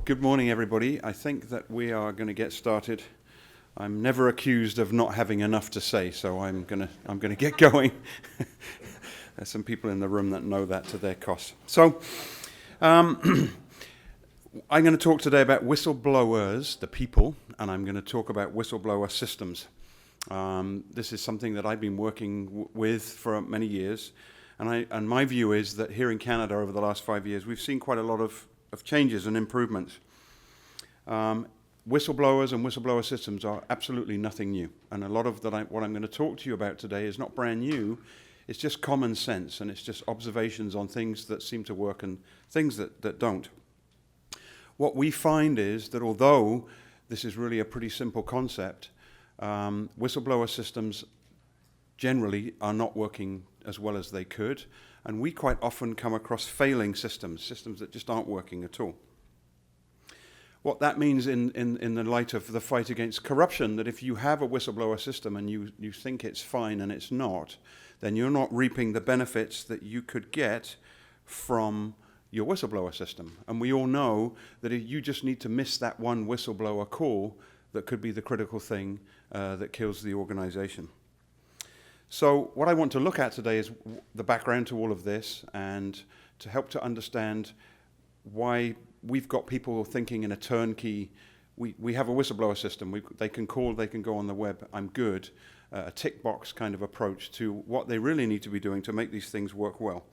good morning, everybody. I think that we are going to get started. I'm never accused of not having enough to say, so I'm going to get going. There's some people in the room that know that to their cost. So, I'm going to talk today about whistleblowers, the people, and I'm going to talk about whistleblower systems. This is something that I've been working with for many years, and my view is that here in Canada over the last 5 years, we've seen quite a lot of changes and improvements. Whistleblowers and whistleblower systems are absolutely nothing new, and a lot of what I'm going to talk to you about today is not brand new. It's just common sense, and it's just observations on things that seem to work and things that don't. What we find is that although this is really a pretty simple concept, whistleblower systems generally are not working as well as they could, and we quite often come across failing systems that just aren't working at all. What that means in the light of the fight against corruption, that if you have a whistleblower system and you think it's fine and it's not, then you're not reaping the benefits that you could get from your whistleblower system. And we all know that if you just need to miss that one whistleblower call, that could be the critical thing that kills the organization. So what I want to look at today is the background to all of this, and to help to understand why we've got people thinking in a turnkey. We have a whistleblower system. They can call, they can go on the web, I'm good, a tick box kind of approach to what they really need to be doing to make these things work well.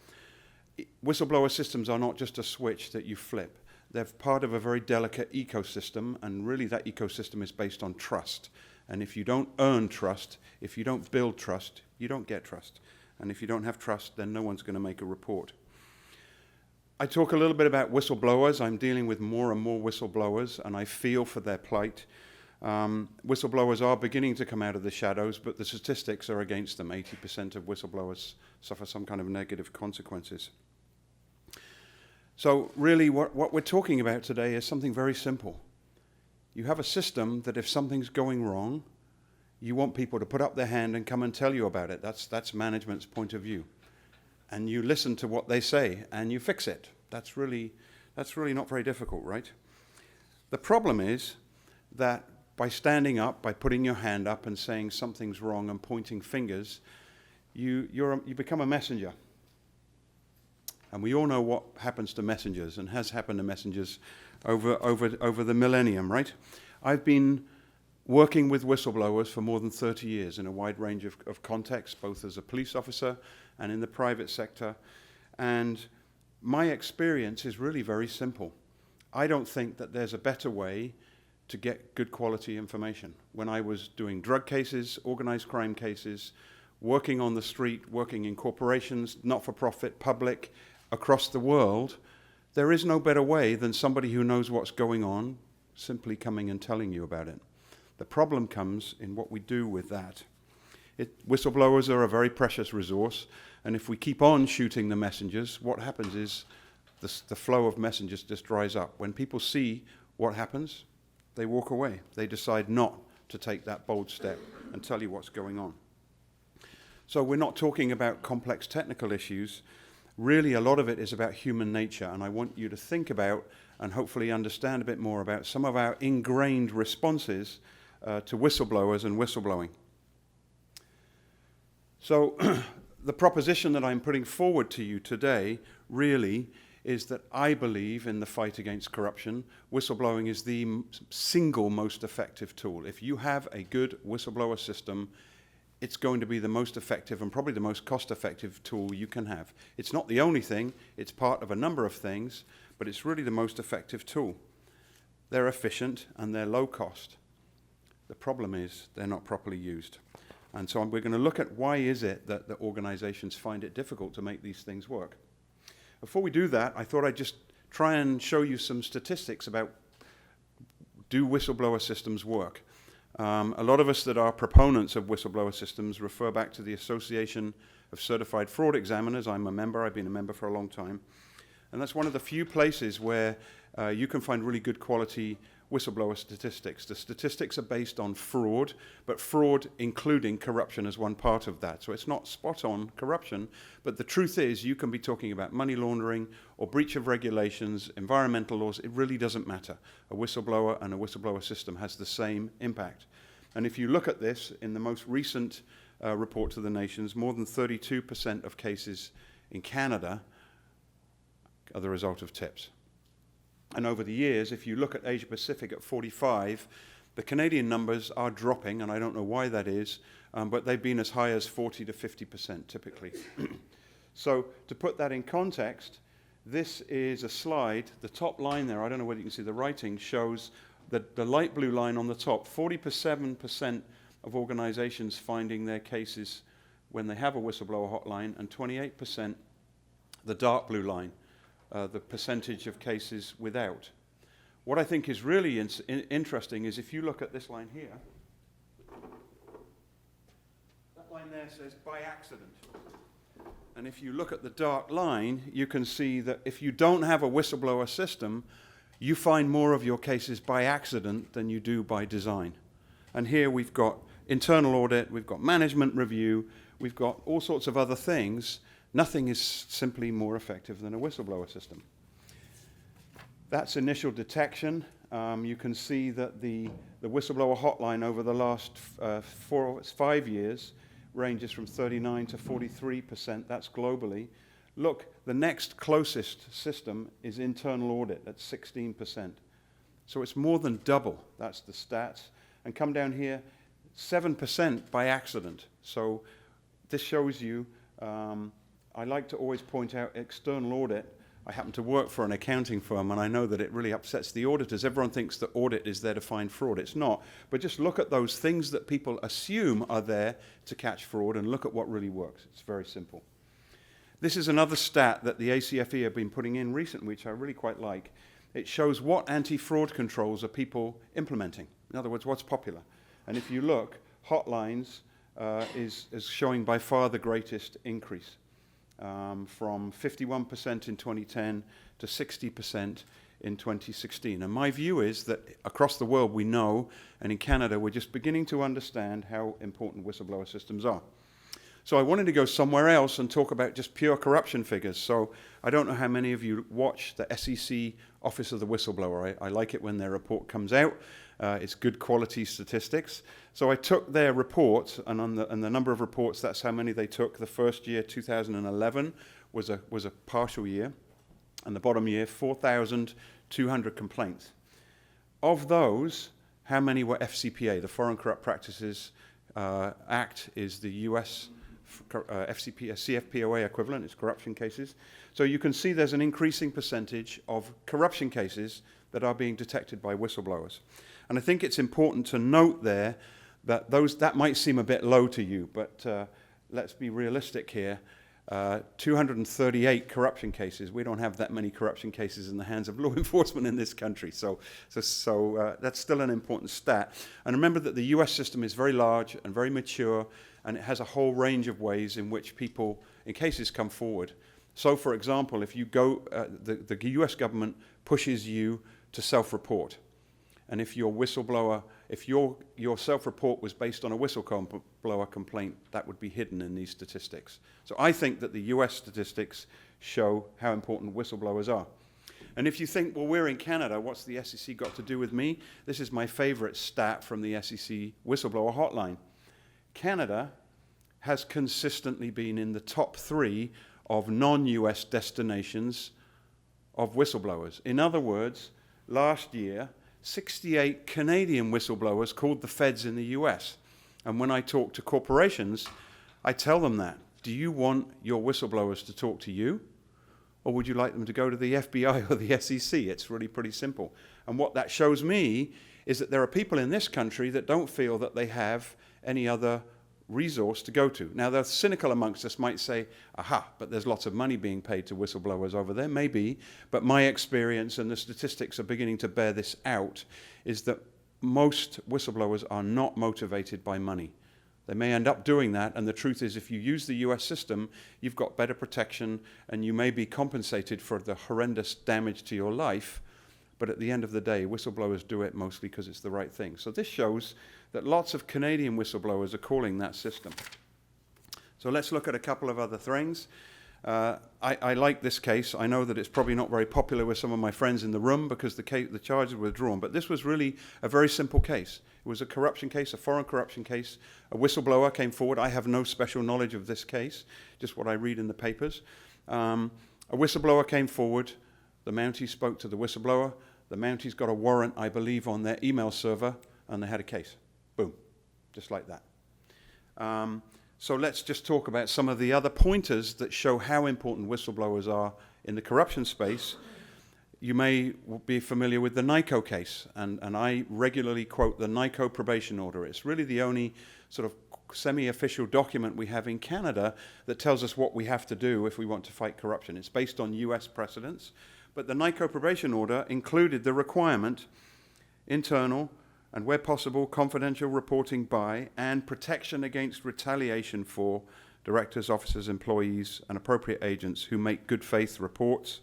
Whistleblower systems are not just a switch that you flip. They're part of a very delicate ecosystem, and really that ecosystem is based on trust. And if you don't earn trust, if you don't build trust, you don't get trust. And if you don't have trust, then no one's going to make a report. I talk a little bit about whistleblowers. I'm dealing with more and more whistleblowers, and I feel for their plight. Whistleblowers are beginning to come out of the shadows, but the statistics are against them. 80% of whistleblowers suffer some kind of negative consequences. So really what we're talking about today is something very simple. You have a system that if something's going wrong, you want people to put up their hand and come and tell you about it. That's management's point of view. And you listen to what they say and you fix it. That's really not very difficult, right? The problem is that by standing up, by putting your hand up and saying something's wrong and pointing fingers, you become a messenger. And we all know what happens to messengers and has happened to messengers over the millennium, right? I've been working with whistleblowers for more than 30 years in a wide range of contexts, both as a police officer and in the private sector. And my experience is really very simple. I don't think that there's a better way to get good quality information. When I was doing drug cases, organized crime cases, working on the street, working in corporations, not-for-profit, public, across the world, there is no better way than somebody who knows what's going on simply coming and telling you about it. The problem comes in what we do with that. Whistleblowers are a very precious resource, and if we keep on shooting the messengers, what happens is the flow of messengers just dries up. When people see what happens, they walk away. They decide not to take that bold step and tell you what's going on. So we're not talking about complex technical issues. Really, a lot of it is about human nature, and I want you to think about and hopefully understand a bit more about some of our ingrained responses to whistleblowers and whistleblowing. So the proposition that I'm putting forward to you today really is that I believe in the fight against corruption. Whistleblowing is the single most effective tool. If you have a good whistleblower system, it's going to be the most effective and probably the most cost-effective tool you can have. It's not the only thing, it's part of a number of things, but it's really the most effective tool. They're efficient and they're low cost. The problem is they're not properly used. And so we're going to look at why is it that the organizations find it difficult to make these things work. Before we do that, I thought I'd just try and show you some statistics about, do whistleblower systems work? A lot of us that are proponents of whistleblower systems refer back to the Association of Certified Fraud Examiners. I'm a member, I've been a member for a long time. And that's one of the few places where you can find really good quality whistleblower statistics. The statistics are based on fraud, but fraud including corruption as one part of that. So it's not spot-on corruption, but the truth is you can be talking about money laundering or breach of regulations, environmental laws. It really doesn't matter. A whistleblower and a whistleblower system has the same impact. And if you look at this, in the most recent report to the nations, more than 32% of cases in Canada are the result of tips. And over the years, if you look at Asia Pacific at 45, the Canadian numbers are dropping, and I don't know why that is, but they've been as high as 40 to 50% typically. So to put that in context, this is a slide. The top line there, I don't know whether you can see the writing, shows that the light blue line on the top, 47% of organizations finding their cases when they have a whistleblower hotline, and 28%, the dark blue line, the percentage of cases without. What I think is really interesting is if you look at this line here, that line there says by accident. And if you look at the dark line, you can see that if you don't have a whistleblower system, you find more of your cases by accident than you do by design. And here we've got internal audit, we've got management review, we've got all sorts of other things. Nothing is simply more effective than a whistleblower system. That's initial detection. You can see that the whistleblower hotline over the last 5 years ranges from 39 to 43%. That's globally. Look, the next closest system is internal audit at 16%. So it's more than double. That's the stats. And come down here, 7% by accident. So this shows you, I like to always point out external audit. I happen to work for an accounting firm, and I know that it really upsets the auditors. Everyone thinks that audit is there to find fraud. It's not. But just look at those things that people assume are there to catch fraud and look at what really works. It's very simple. This is another stat that the ACFE have been putting in recently, which I really quite like. It shows what anti-fraud controls are people implementing. In other words, what's popular. And if you look, hotlines is showing by far the greatest increase, from 51% in 2010 to 60% in 2016. And my view is that across the world we know, and in Canada we're just beginning to understand how important whistleblower systems are. So I wanted to go somewhere else and talk about just pure corruption figures. So I don't know how many of you watch the SEC Office of the Whistleblower. I like it when their report comes out. It's good quality statistics. So I took their report, and on the number of reports, that's how many they took. The first year, 2011, was a partial year, and the bottom year, 4,200 complaints. Of those, how many were FCPA? The Foreign Corrupt Practices Act is the US CFPOA equivalent. It's corruption cases. So you can see there's an increasing percentage of corruption cases that are being detected by whistleblowers. And I think it's important to note there that that might seem a bit low to you, but let's be realistic here. 238 corruption cases. We don't have that many corruption cases in the hands of law enforcement in this country. So that's still an important stat. And remember that the US system is very large and very mature, and it has a whole range of ways in which people, in cases, come forward. So, for example, if you go, the US government pushes you to self-report. And if your whistleblower, if your self-report was based on a whistleblower complaint, that would be hidden in these statistics. So I think that the US statistics show how important whistleblowers are. And if you think, well, we're in Canada, what's the SEC got to do with me? This is my favorite stat from the SEC whistleblower hotline. Canada has consistently been in the top 3 of non-US destinations of whistleblowers. In other words, last year, 68 Canadian whistleblowers called the feds in the US. And when I talk to corporations, I tell them that. Do you want your whistleblowers to talk to you? Or would you like them to go to the FBI or the SEC? It's really pretty simple. And what that shows me is that there are people in this country that don't feel that they have any other resource to go to. Now, the cynical amongst us might say, aha, but there's lots of money being paid to whistleblowers over there. Maybe, but my experience, and the statistics are beginning to bear this out, is that most whistleblowers are not motivated by money. They may end up doing that, and the truth is if you use the US system, you've got better protection, and you may be compensated for the horrendous damage to your life, But at the end of the day, whistleblowers do it mostly because it's the right thing. So this shows that lots of Canadian whistleblowers are calling that system. So let's look at a couple of other things. I like this case. I know that it's probably not very popular with some of my friends in the room because the charges were withdrawn, but this was really a very simple case. It was a corruption case, a foreign corruption case. A whistleblower came forward. I have no special knowledge of this case, just what I read in the papers. A whistleblower came forward. The Mounties spoke to the whistleblower. The Mounties got a warrant, I believe, on their email server, and they had a case. Boom. Just like that. So let's just talk about some of the other pointers that show how important whistleblowers are in the corruption space. You may be familiar with the NICO case, and I regularly quote the NICO probation order. It's really the only sort of semi-official document we have in Canada that tells us what we have to do if we want to fight corruption. It's based on US precedents, but the NICO probation order included the requirement, internal, and where possible, confidential reporting by and protection against retaliation for directors, officers, employees, and appropriate agents who make good faith reports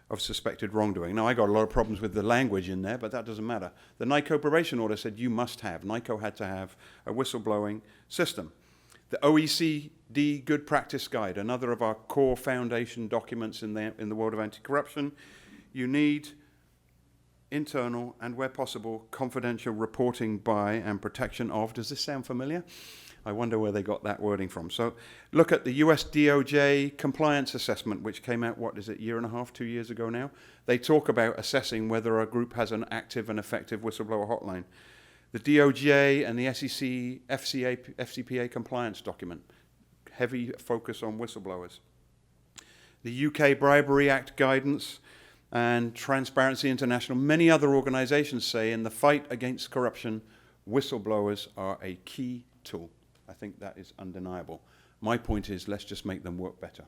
of suspected wrongdoing. Now, I got a lot of problems with the language in there, but that doesn't matter. The NICO probation order said you must have, NICO had to have a whistleblowing system. The OECD Good Practice Guide, another of our core foundation documents in the world of anti-corruption, you need internal and, where possible, confidential reporting by and protection of. Does this sound familiar? I wonder where they got that wording from. So look at the US DOJ compliance assessment, which came out, what is it, year and a half, 2 years ago now? They talk about assessing whether a group has an active and effective whistleblower hotline. The DOJ and the SEC FCPA compliance document, heavy focus on whistleblowers. The UK Bribery Act guidance and Transparency International, many other organizations say in the fight against corruption, whistleblowers are a key tool. I think that is undeniable. My point is, let's just make them work better.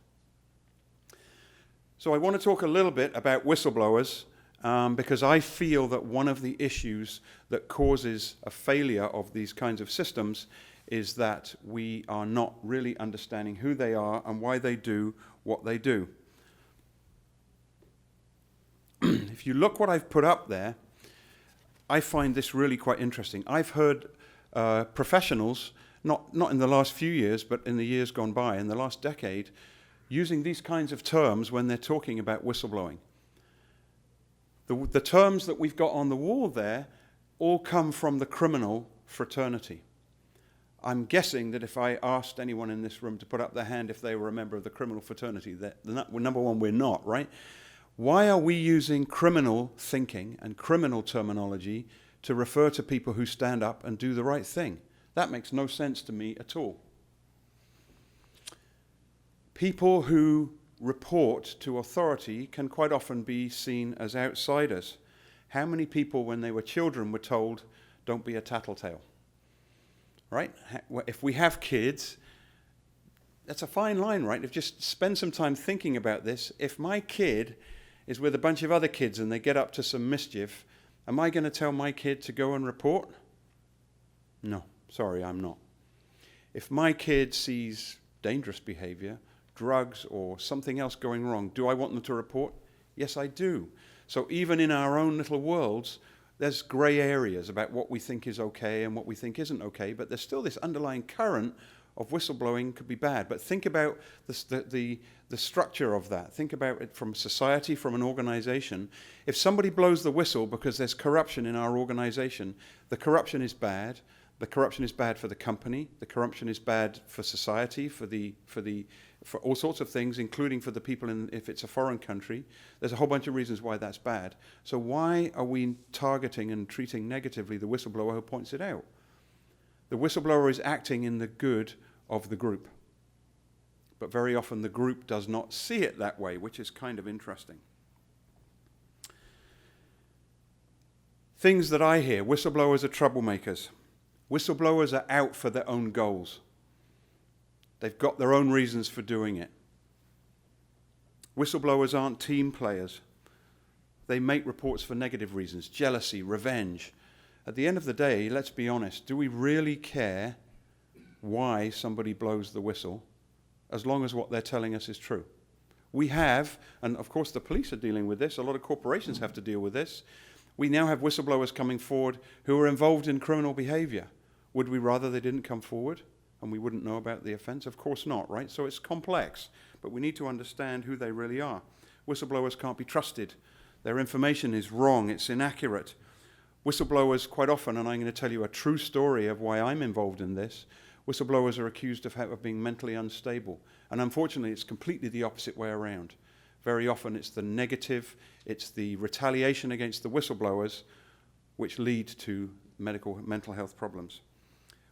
So I want to talk a little bit about whistleblowers because I feel that one of the issues that causes a failure of these kinds of systems is that we are not really understanding who they are and why they do what they do. If you look what I've put up there, I find this really quite interesting. I've heard professionals, not in the last few years, but in the years gone by, in the last decade, using these kinds of terms when they're talking about whistleblowing. The terms that we've got on the wall there all come from the criminal fraternity. I'm guessing that if I asked anyone in this room to put up their hand if they were a member of the criminal fraternity, number one, we're not, right? Why are we using criminal thinking and criminal terminology to refer to people who stand up and do the right thing? That makes no sense to me at all. People who report to authority can quite often be seen as outsiders. How many people, when they were children, were told, don't be a tattletale? Right? If we have kids, that's a fine line, right? If just spend some time thinking about this. If my kid is with a bunch of other kids and they get up to some mischief, am I going to tell my kid to go and report? No, sorry, I'm not. If my kid sees dangerous behavior, drugs or something else going wrong, do I want them to report? Yes, I do. So even in our own little worlds, there's gray areas about what we think is okay and what we think isn't okay, but there's still this underlying current of whistleblowing could be bad. But think about the structure of that. Think about it from society, from an organization. If somebody blows the whistle because there's corruption in our organization, the corruption is bad. The corruption is bad for the company. The corruption is bad for society, for all sorts of things, including for the people if it's a foreign country. There's a whole bunch of reasons why that's bad. So why are we targeting and treating negatively the whistleblower who points it out? The whistleblower is acting in the good of the group. But very often the group does not see it that way, which is kind of interesting. Things that I hear, whistleblowers are troublemakers. Whistleblowers are out for their own goals. They've got their own reasons for doing it. Whistleblowers aren't team players. They make reports for negative reasons, jealousy, revenge. At the end of the day, let's be honest, do we really care why somebody blows the whistle as long as what they're telling us is true? We have, and of course the police are dealing with this, a lot of corporations have to deal with this. We now have whistleblowers coming forward who are involved in criminal behavior. Would we rather they didn't come forward and we wouldn't know about the offense? Of course not, right? So it's complex, but we need to understand who they really are. Whistleblowers can't be trusted. Their information is wrong, it's inaccurate. Whistleblowers quite often, and I'm going to tell you a true story of why I'm involved in this, whistleblowers are accused of being mentally unstable. And unfortunately, it's completely the opposite way around. Very often it's the negative, it's the retaliation against the whistleblowers which lead to mental health problems.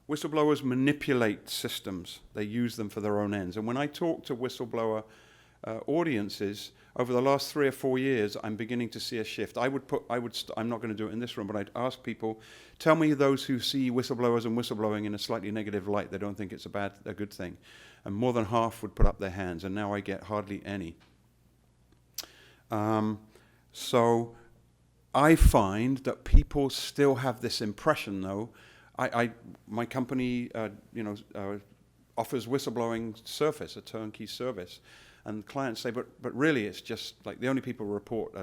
Whistleblowers manipulate systems. They use them for their own ends. And when I talk to whistleblower audiences, over the last 3 or 4 years, I'm beginning to see a shift. I'm not going to do it in this room, but I'd ask people, tell me those who see whistleblowers and whistleblowing in a slightly negative light. They don't think it's a good thing. And more than half would put up their hands, and now I get hardly any. So I find that people still have this impression, though. My company, offers whistleblowing service, a turnkey service. And clients say, but really it's just like the only people who report,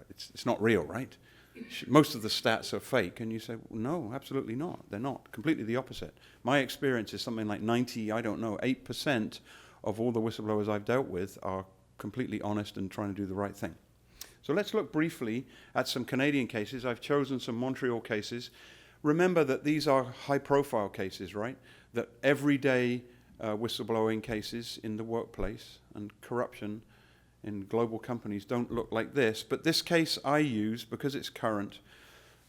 it's not real, right? Most of the stats are fake. And you say, well, no, absolutely not. They're not. Completely the opposite. My experience is something like 8% of all the whistleblowers I've dealt with are completely honest and trying to do the right thing. So let's look briefly at some Canadian cases. I've chosen some Montreal cases. Remember that these are high-profile cases, right? That everyday whistleblowing cases in the workplace and corruption in global companies don't look like this. But this case I use because it's current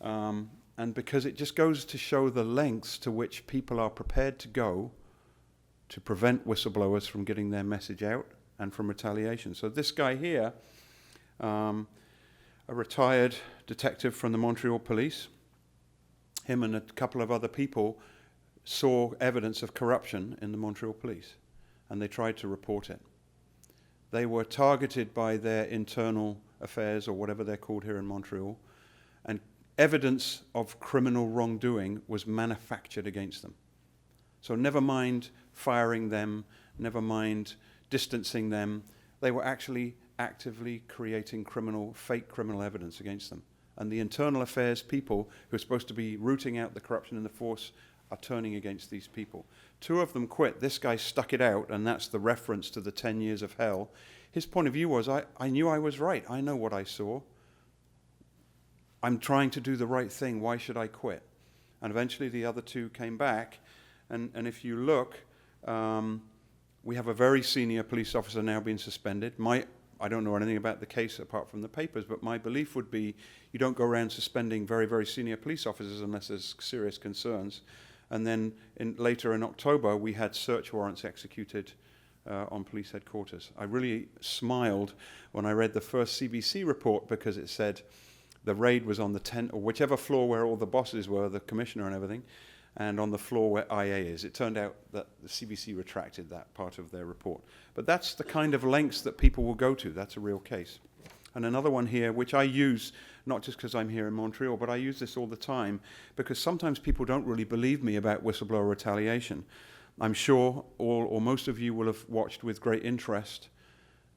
and because it just goes to show the lengths to which people are prepared to go to prevent whistleblowers from getting their message out and from retaliation. So this guy here, a retired detective from the Montreal police, him and a couple of other people saw evidence of corruption in the Montreal police, and they tried to report it. They were targeted by their internal affairs, or whatever they're called here in Montreal, and evidence of criminal wrongdoing was manufactured against them. So never mind firing them, never mind distancing them, they were actually actively creating fake criminal evidence against them. And the internal affairs people who are supposed to be rooting out the corruption in the force are turning against these people. 2 of them quit. This guy stuck it out, and that's the reference to the 10 years of hell. His point of view was, I knew I was right. I know what I saw. I'm trying to do the right thing. Why should I quit? And eventually the other 2 came back. And if you look, we have a very senior police officer now being suspended. I don't know anything about the case apart from the papers, but my belief would be you don't go around suspending very, very senior police officers unless there's serious concerns. And then later in October, we had search warrants executed on police headquarters. I really smiled when I read the first CBC report because it said the raid was on the 10th, or whichever floor where all the bosses were, the commissioner and everything, and on the floor where IA is. It turned out that the CBC retracted that part of their report. But that's the kind of lengths that people will go to. That's a real case. And another one here, which I use, not just because I'm here in Montreal, but I use this all the time, because sometimes people don't really believe me about whistleblower retaliation. I'm sure all or most of you will have watched with great interest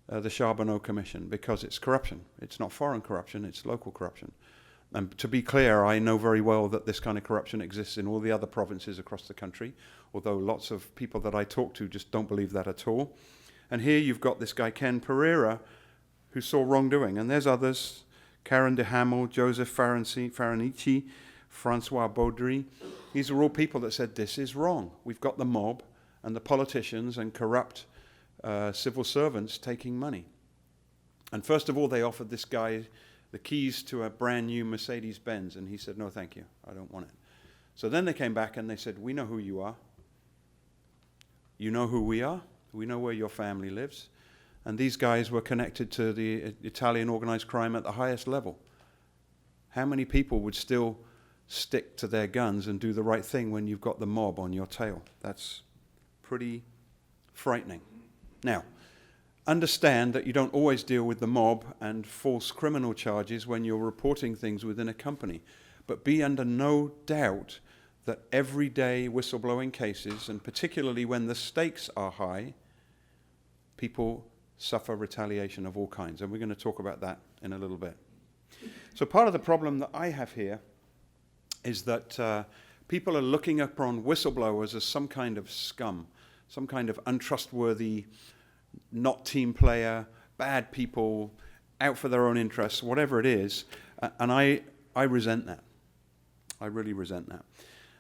the Charbonneau Commission, because it's corruption. It's not foreign corruption, it's local corruption. And to be clear, I know very well that this kind of corruption exists in all the other provinces across the country, although lots of people that I talk to just don't believe that at all. And here you've got this guy, Ken Pereira, who saw wrongdoing. And there's others, Karen de Hamel, Joseph Faranici, Francois Baudry. These are all people that said, this is wrong. We've got the mob and the politicians and corrupt civil servants taking money. And first of all, they offered this guy the keys to a brand new Mercedes-Benz, and he said, no, thank you, I don't want it. So then they came back and they said, we know who you are. You know who we are. We know where your family lives. And these guys were connected to the Italian organized crime at the highest level. How many people would still stick to their guns and do the right thing when you've got the mob on your tail? That's pretty frightening. Now, understand that you don't always deal with the mob and false criminal charges when you're reporting things within a company. But be under no doubt that everyday whistleblowing cases, and particularly when the stakes are high, people suffer retaliation of all kinds. And we're going to talk about that in a little bit. So part of the problem that I have here is that people are looking upon whistleblowers as some kind of scum, some kind of untrustworthy, not team player, bad people, out for their own interests, whatever it is. And I resent that. I really resent that.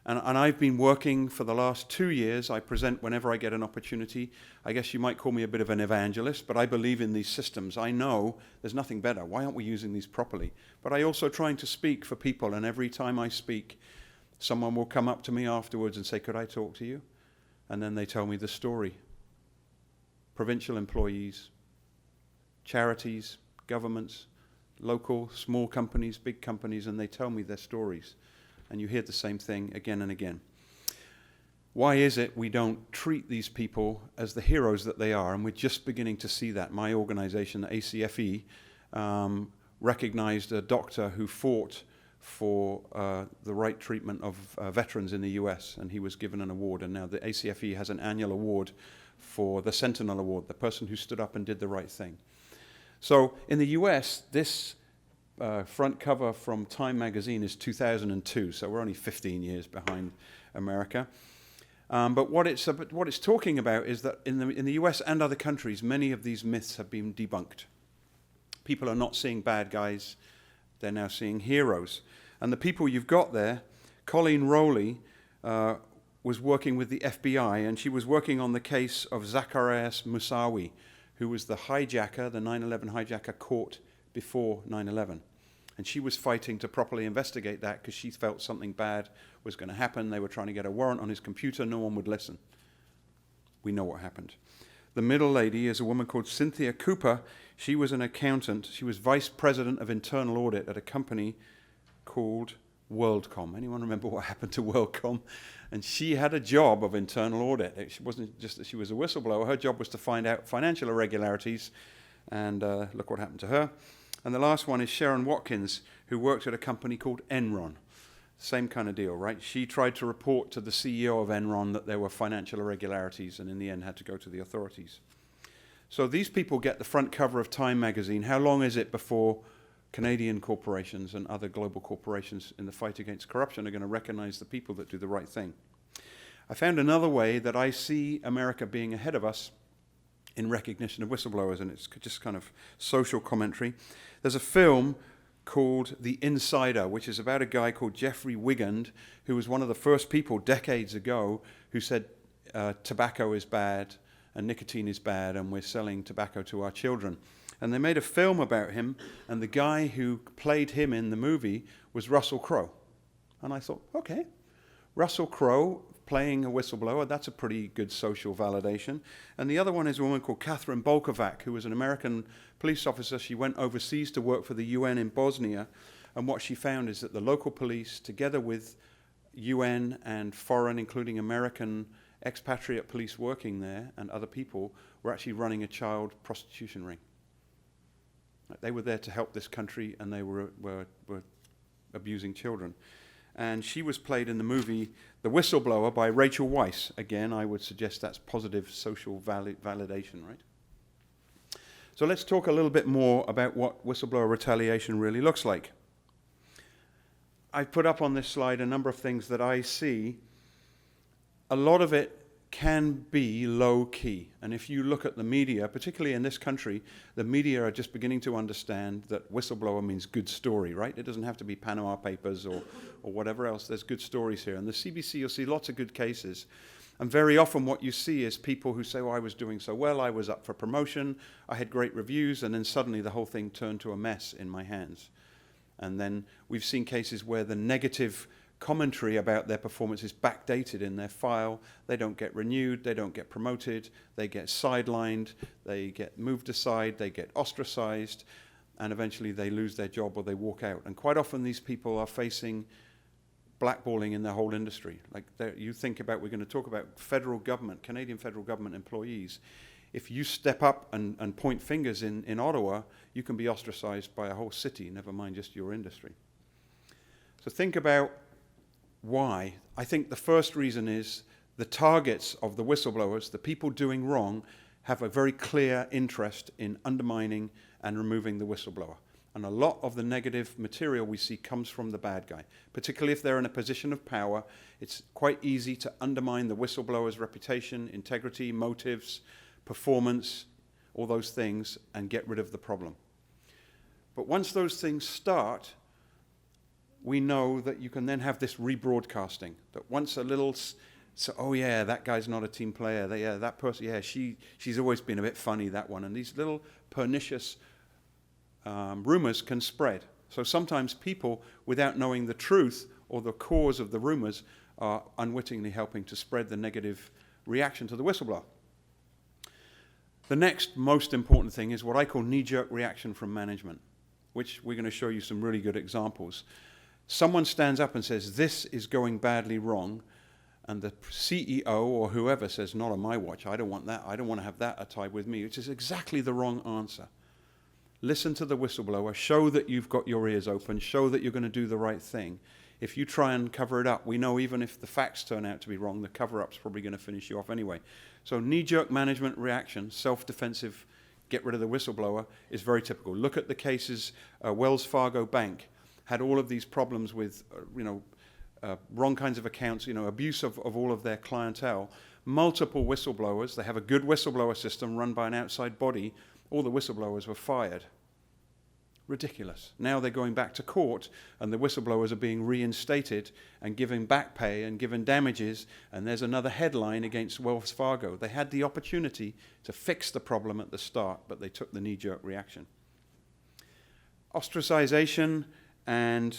And I've been working for the last 2 years. I present whenever I get an opportunity. I guess you might call me a bit of an evangelist, but I believe in these systems. I know there's nothing better. Why aren't we using these properly? But I also trying to speak for people, and every time I speak, someone will come up to me afterwards and say, could I talk to you? And then they tell me the story. Provincial employees, charities, governments, local, small companies, big companies, and they tell me their stories. And you hear the same thing again and again. Why is it we don't treat these people as the heroes that they are? And we're just beginning to see that. My organization, the ACFE, recognized a doctor who fought for the right treatment of veterans in the US, and he was given an award. And now the ACFE has an annual award for the Sentinel Award, the person who stood up and did the right thing. So in the US, this front cover from Time magazine is 2002, so we're only 15 years behind America. But what it's talking about is that in the US and other countries, many of these myths have been debunked. People are not seeing bad guys, they're now seeing heroes. And the people you've got there, Colleen Rowley was working with the FBI, and she was working on the case of Zacarias Moussaoui, who was the hijacker, the 9/11 hijacker caught before 9/11. And she was fighting to properly investigate that because she felt something bad was going to happen. They were trying to get a warrant on his computer. No one would listen. We know what happened. The middle lady is a woman called Cynthia Cooper. She was an accountant. She was vice president of internal audit at a company called WorldCom. Anyone remember what happened to WorldCom? And she had a job of internal audit. It wasn't just that she was a whistleblower. Her job was to find out financial irregularities. And look what happened to her. And the last one is Sharon Watkins, who worked at a company called Enron. Same kind of deal, right? She tried to report to the CEO of Enron that there were financial irregularities, and in the end had to go to the authorities. So these people get the front cover of Time magazine. How long is it before Canadian corporations and other global corporations in the fight against corruption are going to recognize the people that do the right thing? I found another way that I see America being ahead of us in recognition of whistleblowers, and it's just kind of social commentary. There's a film called The Insider, which is about a guy called Jeffrey Wigand, who was one of the first people decades ago who said tobacco is bad and nicotine is bad and we're selling tobacco to our children. And they made a film about him, and the guy who played him in the movie was Russell Crowe. And I thought, okay, Russell Crowe playing a whistleblower, that's a pretty good social validation. And the other one is a woman called Catherine Bolkovac, who was an American police officer. She went overseas to work for the UN in Bosnia, and what she found is that the local police, together with UN and foreign, including American expatriate police working there and other people, were actually running a child prostitution ring. They were there to help this country, and they were abusing children. And she was played in the movie The Whistleblower by Rachel Weisz. Again, I would suggest that's positive social validation, right? So let's talk a little bit more about what whistleblower retaliation really looks like. I've put up on this slide a number of things that I see. A lot of it can be low-key. And if you look at the media, particularly in this country, the media are just beginning to understand that whistleblower means good story, right? It doesn't have to be Panama Papers or whatever else. There's good stories here. And the CBC, you'll see lots of good cases. And very often what you see is people who say, oh, I was doing so well, I was up for promotion, I had great reviews, and then suddenly the whole thing turned to a mess in my hands. And then we've seen cases where the negative commentary about their performance is backdated in their file. They don't get renewed, they don't get promoted, they get sidelined, they get moved aside, they get ostracized, and eventually they lose their job or they walk out. And quite often these people are facing blackballing in their whole industry. Like you think about, we're going to talk about federal government, Canadian federal government employees. If you step up and point fingers in Ottawa, you can be ostracized by a whole city, never mind just your industry. So think about why. I think the first reason is the targets of the whistleblowers, the people doing wrong, have a very clear interest in undermining and removing the whistleblower. And a lot of the negative material we see comes from the bad guy. Particularly if they're in a position of power, it's quite easy to undermine the whistleblower's reputation, integrity, motives, performance, all those things, and get rid of the problem. But once those things start, we know that you can then have this rebroadcasting. That once a little, oh yeah, that guy's not a team player. Yeah, that person, yeah, she's always been a bit funny, that one. And these little pernicious rumors can spread. So sometimes people, without knowing the truth or the cause of the rumors, are unwittingly helping to spread the negative reaction to the whistleblower. The next most important thing is what I call knee-jerk reaction from management, which we're going to show you some really good examples. Someone stands up and says, this is going badly wrong, and the CEO or whoever says, not on my watch, I don't want that, I don't want to have that tied with me, which is exactly the wrong answer. Listen to the whistleblower, show that you've got your ears open, show that you're going to do the right thing. If you try and cover it up, we know even if the facts turn out to be wrong, the cover-up's probably going to finish you off anyway. So knee-jerk management reaction, self-defensive, get rid of the whistleblower, is very typical. Look at the cases. Wells Fargo Bank had all of these problems with wrong kinds of accounts, abuse of all of their clientele. Multiple whistleblowers. They have a good whistleblower system run by an outside body. All the whistleblowers were fired. Ridiculous. Now they're going back to court, and the whistleblowers are being reinstated and given back pay and given damages, and there's another headline against Wells Fargo. They had the opportunity to fix the problem at the start, but they took the knee-jerk reaction. Ostracization and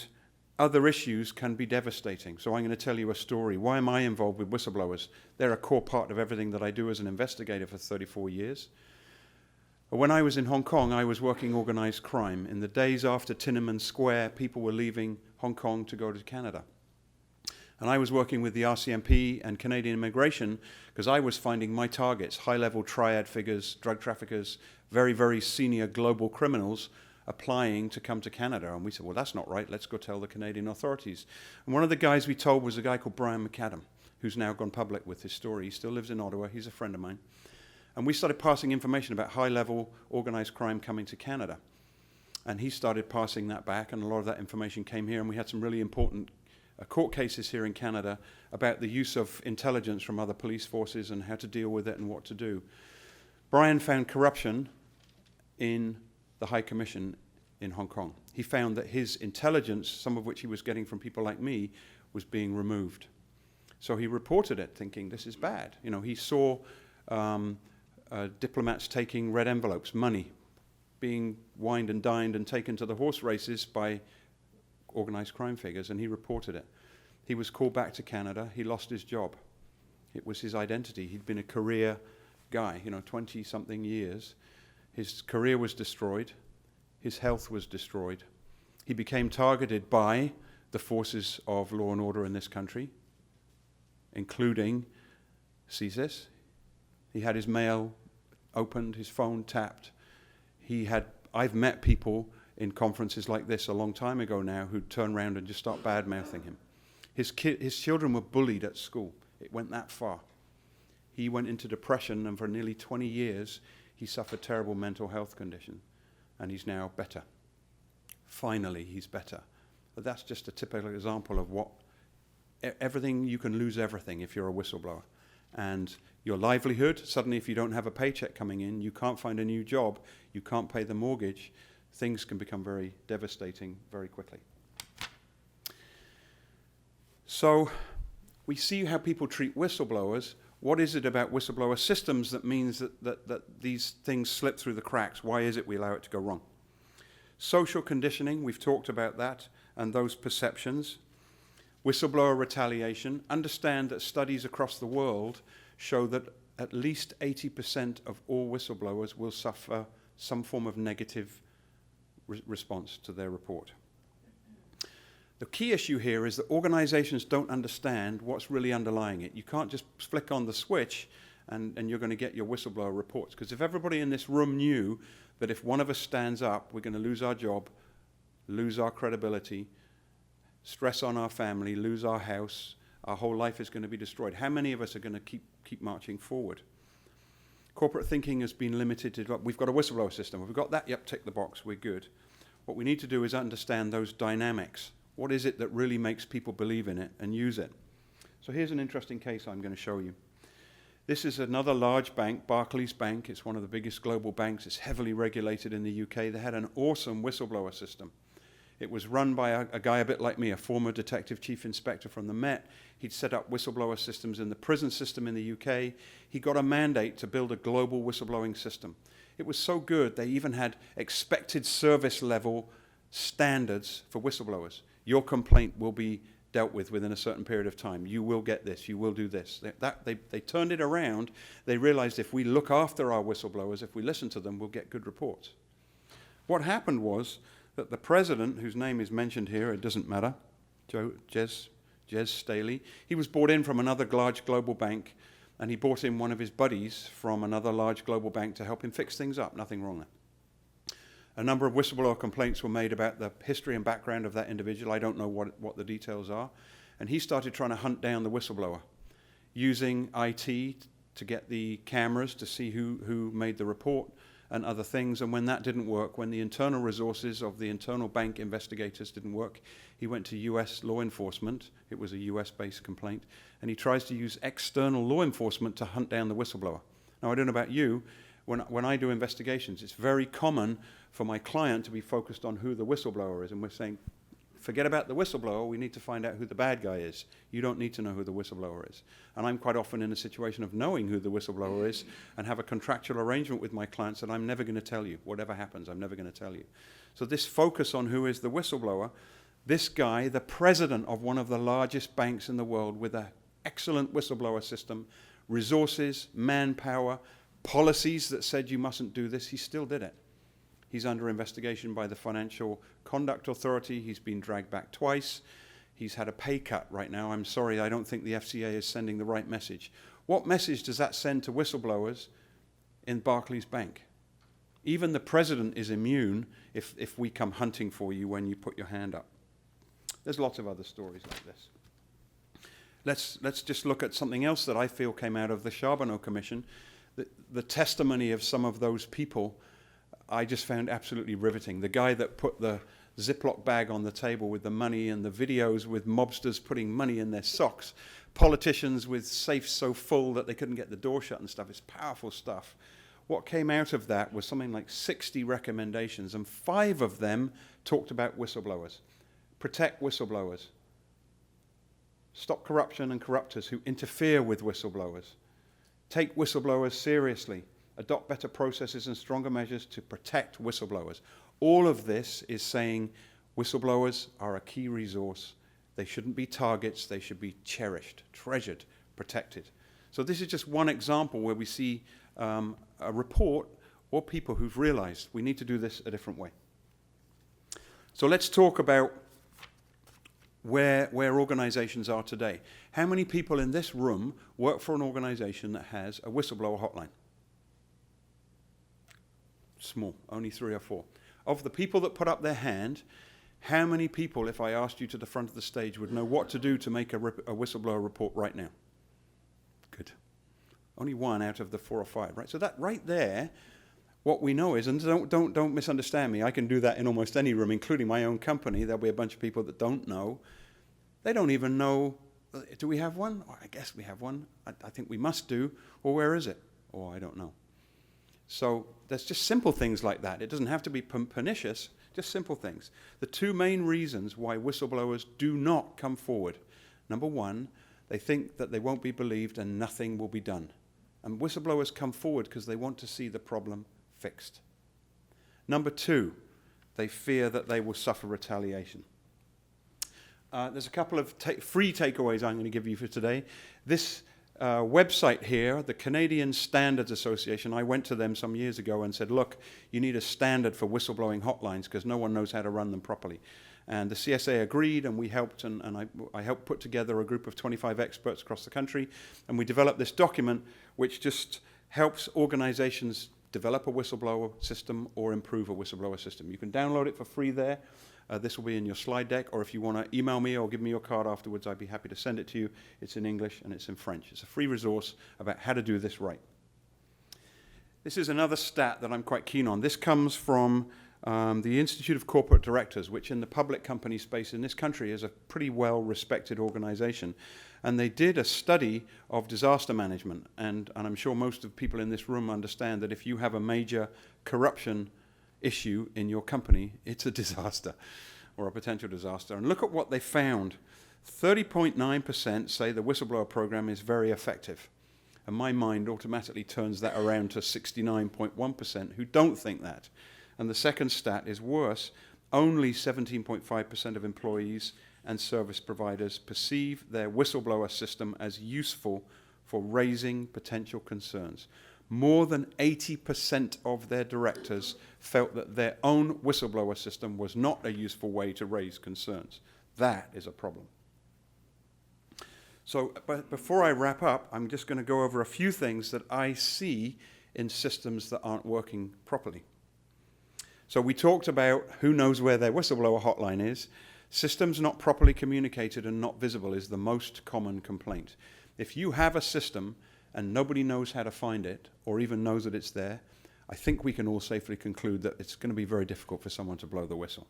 other issues can be devastating. So I'm going to tell you a story. Why am I involved with whistleblowers? They're a core part of everything that I do as an investigator for 34 years. When I was in Hong Kong, I was working organized crime. In the days after Tiananmen Square, people were leaving Hong Kong to go to Canada. And I was working with the RCMP and Canadian Immigration because I was finding my targets, high-level triad figures, drug traffickers, very, very senior global criminals applying to come to Canada. And we said, well, that's not right. Let's go tell the Canadian authorities. And one of the guys we told was a guy called Brian McAdam, who's now gone public with his story. He still lives in Ottawa. He's a friend of mine. And we started passing information about high-level organized crime coming to Canada. And he started passing that back, and a lot of that information came here, and we had some really important court cases here in Canada about the use of intelligence from other police forces and how to deal with it and what to do. Brian found corruption in the High Commission in Hong Kong. He found that his intelligence, some of which he was getting from people like me, was being removed. So he reported it, thinking, this is bad. He saw diplomats taking red envelopes, money, being wined and dined and taken to the horse races by organized crime figures, and he reported it. He was called back to Canada. He lost his job. It was his identity. He'd been a career guy, 20-something years. His career was destroyed. His health was destroyed. He became targeted by the forces of law and order in this country, including CSIS. He had his mail opened, his phone tapped. I've met people in conferences like this a long time ago now who'd turn around and just start bad-mouthing him. His children were bullied at school. It went that far. He went into depression, and for nearly 20 years, he suffered terrible mental health condition, and he's now better. Finally, he's better. But that's just a typical example of you can lose everything if you're a whistleblower. And your livelihood, suddenly if you don't have a paycheck coming in, you can't find a new job, you can't pay the mortgage, things can become very devastating very quickly. So we see how people treat whistleblowers. What is it about whistleblower systems that means that these things slip through the cracks? Why is it we allow it to go wrong? Social conditioning, we've talked about that, and those perceptions. Whistleblower retaliation. Understand that studies across the world show that at least 80% of all whistleblowers will suffer some form of negative response to their report. The key issue here is that organizations don't understand what's really underlying it. You can't just flick on the switch and you're going to get your whistleblower reports. Because if everybody in this room knew that if one of us stands up, we're going to lose our job, lose our credibility, stress on our family, lose our house, our whole life is going to be destroyed. How many of us are going to keep marching forward? Corporate thinking has been limited to, we've got a whistleblower system. We've got that, yep, tick the box, we're good. What we need to do is understand those dynamics. What is it that really makes people believe in it and use it? So here's an interesting case I'm going to show you. This is another large bank, Barclays Bank. It's one of the biggest global banks. It's heavily regulated in the UK. They had an awesome whistleblower system. It was run by a guy a bit like me, a former detective chief inspector from the Met. He'd set up whistleblower systems in the prison system in the UK. He got a mandate to build a global whistleblowing system. It was so good, they even had expected service level standards for whistleblowers. Your complaint will be dealt with within a certain period of time. You will get this, you will do this. They turned it around. They realized if we look after our whistleblowers, if we listen to them, we'll get good reports. What happened was that the president, whose name is mentioned here, it doesn't matter, Jez Staley, he was brought in from another large global bank, and he brought in one of his buddies from another large global bank to help him fix things up. Nothing wrong there. A number of whistleblower complaints were made about the history and background of that individual. I don't know what the details are. And he started trying to hunt down the whistleblower, using IT to get the cameras to see who made the report and other things. And when that didn't work, when the internal resources of the internal bank investigators didn't work, he went to US law enforcement. It was a US-based complaint. And he tries to use external law enforcement to hunt down the whistleblower. Now, I don't know about you. When I do investigations, it's very common for my client to be focused on who the whistleblower is. And we're saying, forget about the whistleblower, we need to find out who the bad guy is. You don't need to know who the whistleblower is. And I'm quite often in a situation of knowing who the whistleblower is and have a contractual arrangement with my clients that I'm never going to tell you. Whatever happens, I'm never going to tell you. So this focus on who is the whistleblower, this guy, the president of one of the largest banks in the world with an excellent whistleblower system, resources, manpower, policies that said you mustn't do this, he still did it. He's under investigation by the Financial Conduct Authority. He's been dragged back twice. He's had a pay cut right now. I'm sorry, I don't think the FCA is sending the right message. What message does that send to whistleblowers in Barclays Bank? Even the president is immune if we come hunting for you when you put your hand up. There's lots of other stories like this. Let's just look at something else that I feel came out of the Charbonneau Commission. The testimony of some of those people I just found absolutely riveting. The guy that put the Ziploc bag on the table with the money, and the videos with mobsters putting money in their socks, politicians with safes so full that they couldn't get the door shut and stuff. It's powerful stuff. What came out of that was something like 60 recommendations, and 5 of them talked about whistleblowers. Protect whistleblowers. Stop corruption and corruptors who interfere with whistleblowers. Take whistleblowers seriously. Adopt better processes and stronger measures to protect whistleblowers. All of this is saying whistleblowers are a key resource. They shouldn't be targets. They should be cherished, treasured, protected. So this is just one example where we see a report or people who've realized we need to do this a different way. So let's talk about where organizations are today. How many people in this room work for an organization that has a whistleblower hotline? Small, only 3 or 4. Of the people that put up their hand, how many people, if I asked you to the front of the stage, would know what to do to make a whistleblower report right now? Good. Only 1 out of the 4 or 5, right? So that right there, what we know is, and don't misunderstand me, I can do that in almost any room, including my own company. There'll be a bunch of people that don't know. They don't even know, do we have one? Oh, I guess we have one. I think we must do. Or where is it? Oh, I don't know. So there's just simple things like that. It doesn't have to be pernicious, just simple things. The 2 main reasons why whistleblowers do not come forward. Number 1, they think that they won't be believed and nothing will be done. And whistleblowers come forward because they want to see the problem fixed. Number 2, they fear that they will suffer retaliation. There's a couple of free takeaways I'm going to give you for today. This website here, the Canadian Standards Association, I went to them some years ago and said, look, you need a standard for whistleblowing hotlines because no one knows how to run them properly. And the CSA agreed, and we helped, and I helped put together a group of 25 experts across the country, and we developed this document which just helps organizations develop a whistleblower system or improve a whistleblower system. You can download it for free there. This will be in your slide deck, or if you want to email me or give me your card afterwards, I'd be happy to send it to you. It's in English and it's in French. It's a free resource about how to do this right. This is another stat that I'm quite keen on. This comes from the Institute of Corporate Directors, which in the public company space in this country is a pretty well-respected organization. And they did a study of disaster management. And I'm sure most of the people in this room understand that if you have a major corruption issue in your company, it's a disaster or a potential disaster. And look at what they found. 30.9% say the whistleblower program is very effective. And my mind automatically turns that around to 69.1% who don't think that. And the second stat is worse. Only 17.5% of employees and service providers perceive their whistleblower system as useful for raising potential concerns. More than 80% of their directors felt that their own whistleblower system was not a useful way to raise concerns. That is a problem. So before I wrap up, I'm just going to go over a few things that I see in systems that aren't working properly. So we talked about who knows where their whistleblower hotline is. Systems not properly communicated and not visible is the most common complaint. If you have a system and nobody knows how to find it or even knows that it's there, I think we can all safely conclude that it's going to be very difficult for someone to blow the whistle.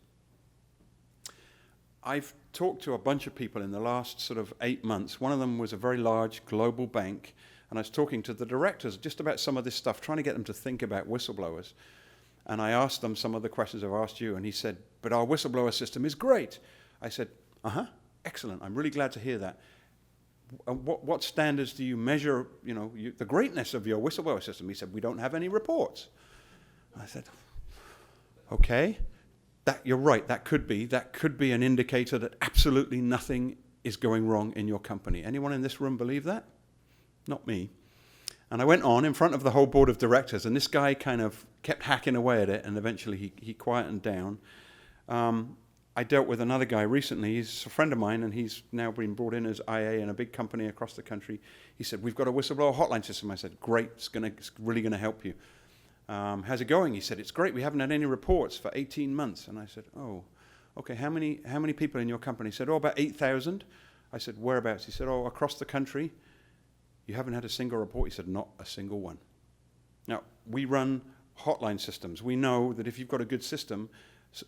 I've talked to a bunch of people in the last sort of 8 months. One of them was a very large global bank, and I was talking to the directors just about some of this stuff, trying to get them to think about whistleblowers. And I asked them some of the questions I've asked you, and he said, but our whistleblower system is great. I said, excellent. I'm really glad to hear that. What standards do you measure, the greatness of your whistleblower system? He said, we don't have any reports. I said, okay, you're right. That could be an indicator that absolutely nothing is going wrong in your company. Anyone in this room believe that? Not me. And I went on in front of the whole board of directors, and this guy kind of kept hacking away at it, and eventually he quietened down. I dealt with another guy recently. He's a friend of mine, and he's now been brought in as IA in a big company across the country. He said, we've got a whistleblower hotline system. I said, great, it's really going to help you. How's it going? He said, it's great. We haven't had any reports for 18 months. And I said, oh, okay, how many people in your company? He said, about 8,000. I said, whereabouts? He said, across the country. You haven't had a single report? He said, not a single one. Now, we run hotline systems. We know that if you've got a good system,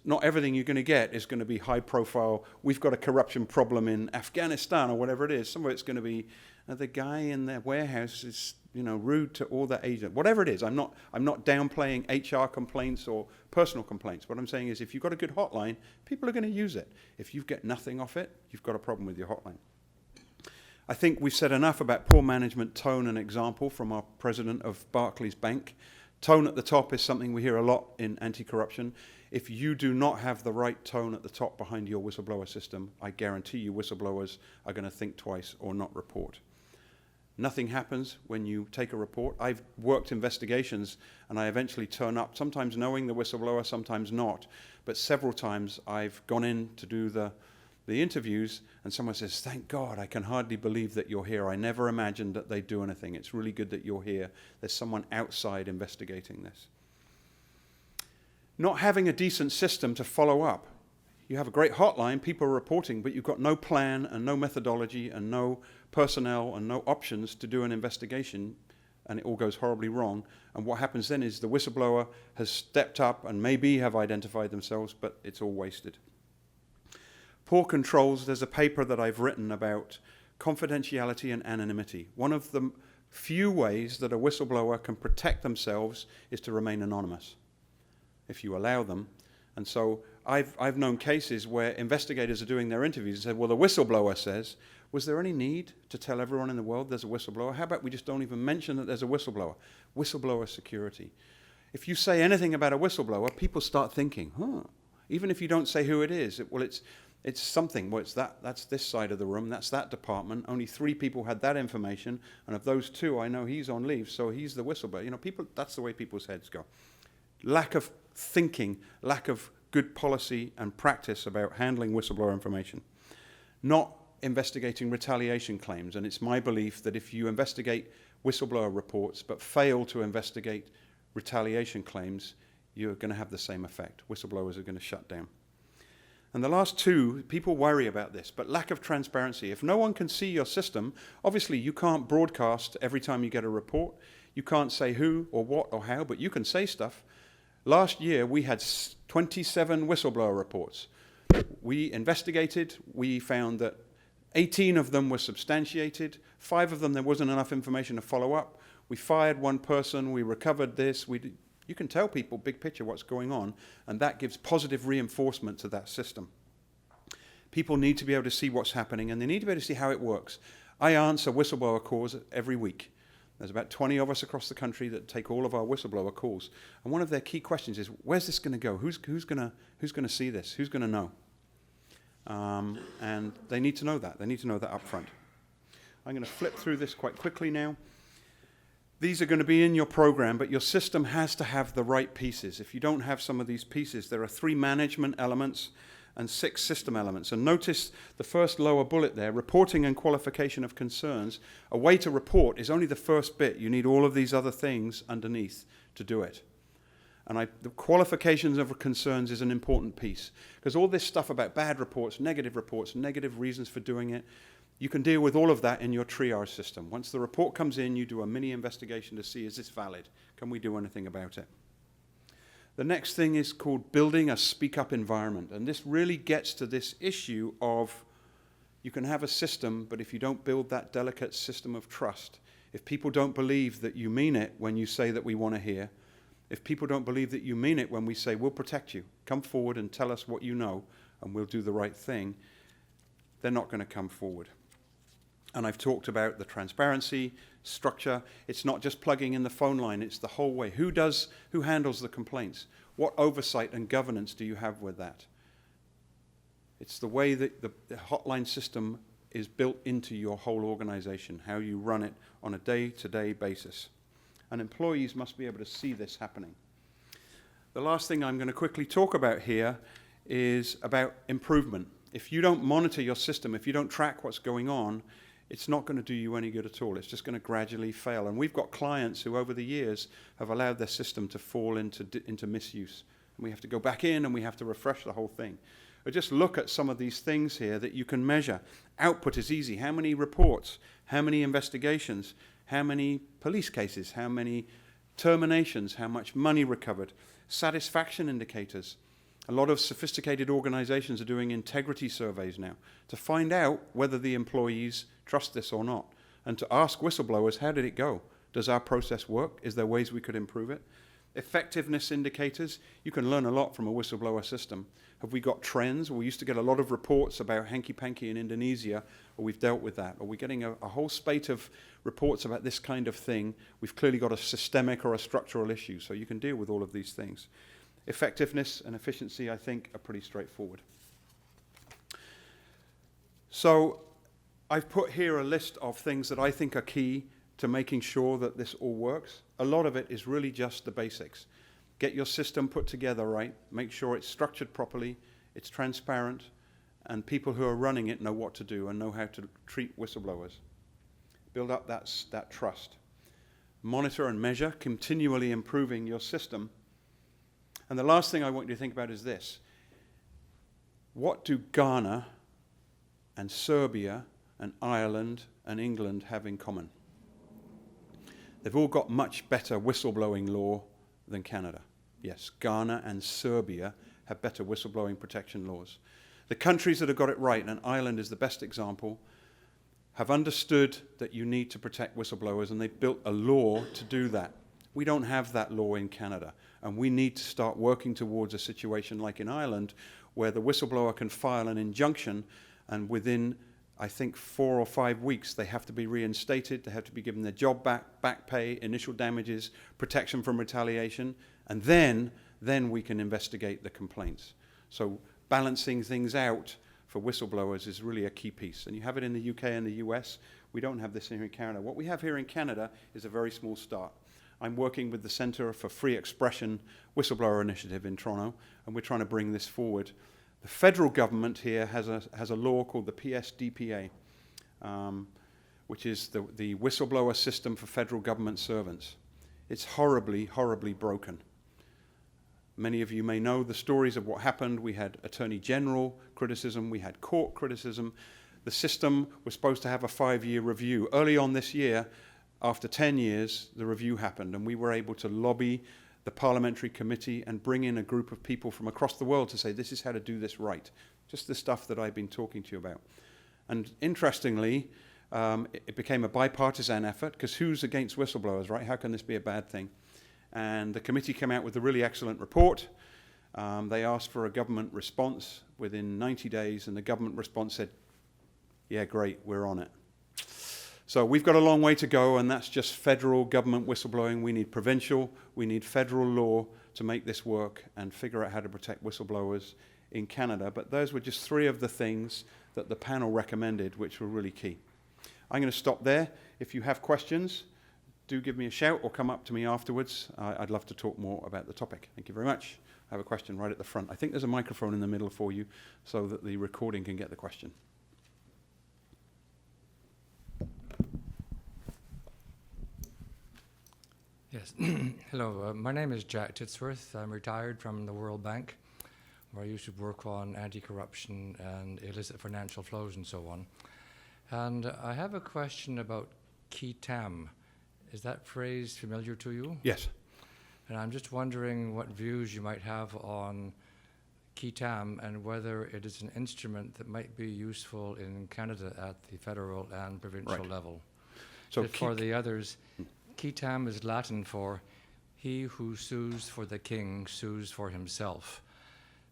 not everything you're going to get is going to be high profile. We've got a corruption problem in Afghanistan or whatever it is. Some of it's going to be the guy in the warehouse is rude to all the agents. Whatever it is, I'm not downplaying HR complaints or personal complaints. What I'm saying is if you've got a good hotline, people are going to use it. If you get nothing off it, you've got a problem with your hotline. I think we've said enough about poor management, tone, and example from our president of Barclays Bank. Tone at the top is something we hear a lot in anti-corruption. If you do not have the right tone at the top behind your whistleblower system, I guarantee you whistleblowers are going to think twice or not report. Nothing happens when you take a report. I've worked investigations, and I eventually turn up, sometimes knowing the whistleblower, sometimes not. But several times I've gone in to do the interviews, and someone says, thank God, I can hardly believe that you're here. I never imagined that they'd do anything. It's really good that you're here. There's someone outside investigating this. Not having a decent system to follow up. You have a great hotline, people are reporting, but you've got no plan and no methodology and no personnel and no options to do an investigation, and it all goes horribly wrong. And what happens then is the whistleblower has stepped up and maybe have identified themselves, but it's all wasted. Poor controls. There's a paper that I've written about confidentiality and anonymity. One of the few ways that a whistleblower can protect themselves is to remain anonymous, if you allow them. And so I've known cases where investigators are doing their interviews and said, well, the whistleblower says, was there any need to tell everyone in the world there's a whistleblower? How about we just don't even mention that there's a whistleblower? Whistleblower security. If you say anything about a whistleblower, people start thinking, even if you don't say who it is, it's something. Well, that's this side of the room, that's that department. Only 3 people had that information, and of those 2, I know he's on leave, so he's the whistleblower. People, that's the way people's heads go. Lack of thinking, lack of good policy and practice about handling whistleblower information. Not investigating retaliation claims, and it's my belief that if you investigate whistleblower reports but fail to investigate retaliation claims, you're going to have the same effect. Whistleblowers are going to shut down. And the last 2, people worry about this, but lack of transparency. If no one can see your system, obviously you can't broadcast every time you get a report. You can't say who or what or how, but you can say stuff. Last year, we had 27 whistleblower reports. We investigated. We found that 18 of them were substantiated. 5 of them, there wasn't enough information to follow up. We fired one person. We recovered this. You can tell people big picture what's going on, and that gives positive reinforcement to that system. People need to be able to see what's happening, and they need to be able to see how it works. I answer whistleblower calls every week. There's about 20 of us across the country that take all of our whistleblower calls. And one of their key questions is, where's this going to go? Who's going to see this? Who's going to know? And they need to know that. They need to know that up front. I'm going to flip through this quite quickly now. These are going to be in your program, but your system has to have the right pieces. If you don't have some of these pieces, there are 3 management elements and 6 system elements. And notice the first lower bullet there, reporting and qualification of concerns. A way to report is only the first bit. You need all of these other things underneath to do it. And the qualifications of concerns is an important piece, because all this stuff about bad reports, negative reasons for doing it, you can deal with all of that in your triage system. Once the report comes in, you do a mini investigation to see, is this valid? Can we do anything about it? The next thing is called building a speak-up environment. And this really gets to this issue of you can have a system, but if you don't build that delicate system of trust, if people don't believe that you mean it when you say that we want to hear, if people don't believe that you mean it when we say we'll protect you, come forward and tell us what you know and we'll do the right thing, they're not going to come forward. And I've talked about the transparency, structure. It's not just plugging in the phone line, it's the whole way. Who handles the complaints? What oversight and governance do you have with that? It's the way that the hotline system is built into your whole organization, how you run it on a day-to-day basis. And employees must be able to see this happening. The last thing I'm going to quickly talk about here is about improvement. If you don't monitor your system, if you don't track what's going on, it's not going to do you any good at all. It's just going to gradually fail. And we've got clients who over the years have allowed their system to fall into misuse. And we have to go back in and we have to refresh the whole thing. But just look at some of these things here that you can measure. Output is easy. How many reports? How many investigations? How many police cases? How many terminations? How much money recovered? Satisfaction indicators. A lot of sophisticated organizations are doing integrity surveys now to find out whether the employees trust this or not, and to ask whistleblowers, how did it go? Does our process work? Is there ways we could improve it? Effectiveness indicators. You can learn a lot from a whistleblower system. Have we got trends? We used to get a lot of reports about hanky-panky in Indonesia, or we've dealt with that. Or we're getting a whole spate of reports about this kind of thing. We've clearly got a systemic or a structural issue, so you can deal with all of these things. Effectiveness and efficiency, I think, are pretty straightforward. So I've put here a list of things that I think are key to making sure that this all works. A lot of it is really just the basics. Get your system put together right, make sure it's structured properly, it's transparent, and people who are running it know what to do and know how to treat whistleblowers. Build up that trust. Monitor and measure, continually improving your system. And the last thing I want you to think about is this. What do Ghana and Serbia and Ireland and England have in common? They've all got much better whistleblowing law than Canada. Yes, Ghana and Serbia have better whistleblowing protection laws. The countries that have got it right, and Ireland is the best example, have understood that you need to protect whistleblowers, and they've built a law to do that. We don't have that law in Canada, and we need to start working towards a situation like in Ireland where the whistleblower can file an injunction, and within, I think, 4 or 5 weeks, they have to be reinstated, they have to be given their job back pay, initial damages, protection from retaliation, and then we can investigate the complaints. So balancing things out for whistleblowers is really a key piece. And you have it in the UK and the US. We don't have this here in Canada. What we have here in Canada is a very small start. I'm working with the Centre for Free Expression Whistleblower Initiative in Toronto, and we're trying to bring this forward. The federal government here has a law called the PSDPA, which is the whistleblower system for federal government servants. It's horribly, horribly broken. Many of you may know the stories of what happened. We had Attorney General criticism, we had court criticism. The system was supposed to have a 5-year review. Early on this year, after 10 years, the review happened, and we were able to lobby the parliamentary committee and bring in a group of people from across the world to say, this is how to do this right. Just the stuff that I've been talking to you about. And interestingly, it became a bipartisan effort, because who's against whistleblowers, right? How can this be a bad thing? And the committee came out with a really excellent report. They asked for a government response within 90 days, and the government response said, yeah, great, we're on it. So we've got a long way to go, and that's just federal government whistleblowing. We need provincial, we need federal law to make this work and figure out how to protect whistleblowers in Canada. But those were just 3 of the things that the panel recommended, which were really key. I'm going to stop there. If you have questions, do give me a shout or come up to me afterwards. I'd love to talk more about the topic. Thank you very much. I have a question right at the front. I think there's a microphone in the middle for you so that the recording can get the question. Yes. Hello, my name is Jack Titsworth. I'm retired from the World Bank, where I used to work on anti-corruption and illicit financial flows and so on. And I have a question about qui tam. Is that phrase familiar to you? Yes. And I'm just wondering what views you might have on qui tam and whether it is an instrument that might be useful in Canada at the federal and provincial level. So for the others, qui tam is Latin for he who sues for the king sues for himself.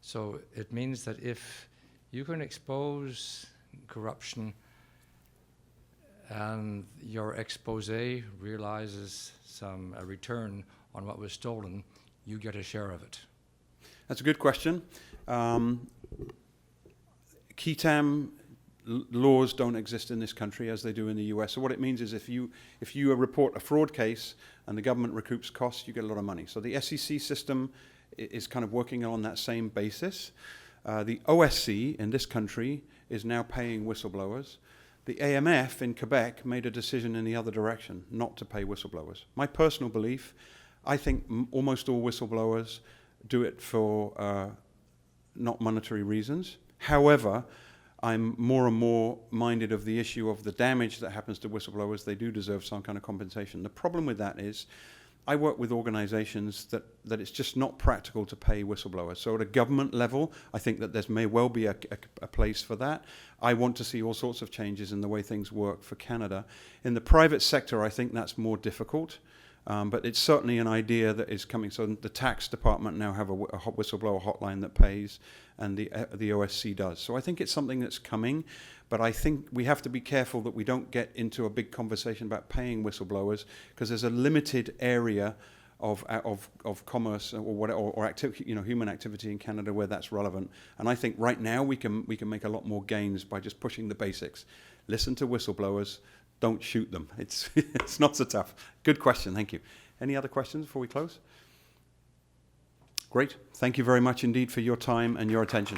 So it means that if you can expose corruption and your expose realizes a return on what was stolen, you get a share of it. That's a good question. Qui tam laws don't exist in this country as they do in the US. So what it means is if you report a fraud case and the government recoups costs, you get a lot of money. So the SEC system is kind of working on that same basis. The OSC in this country is now paying whistleblowers. The AMF in Quebec made a decision in the other direction, not to pay whistleblowers. My personal belief, I think almost all whistleblowers do it for not monetary reasons. However, I'm more and more minded of the issue of the damage that happens to whistleblowers. They do deserve some kind of compensation. The problem with that is I work with organizations that it's just not practical to pay whistleblowers. So at a government level, I think that there may well be a place for that. I want to see all sorts of changes in the way things work for Canada. In the private sector, I think that's more difficult. But it's certainly an idea that is coming. So the tax department now have a whistleblower hotline that pays, and the OSC does. So I think it's something that's coming, but I think we have to be careful that we don't get into a big conversation about paying whistleblowers, because there's a limited area of commerce or activity, human activity in Canada where that's relevant. And I think right now we can make a lot more gains by just pushing the basics. Listen to whistleblowers. Don't shoot them. It's not so tough. Good question. Thank you. Any other questions before we close? Great. Thank you very much indeed for your time and your attention.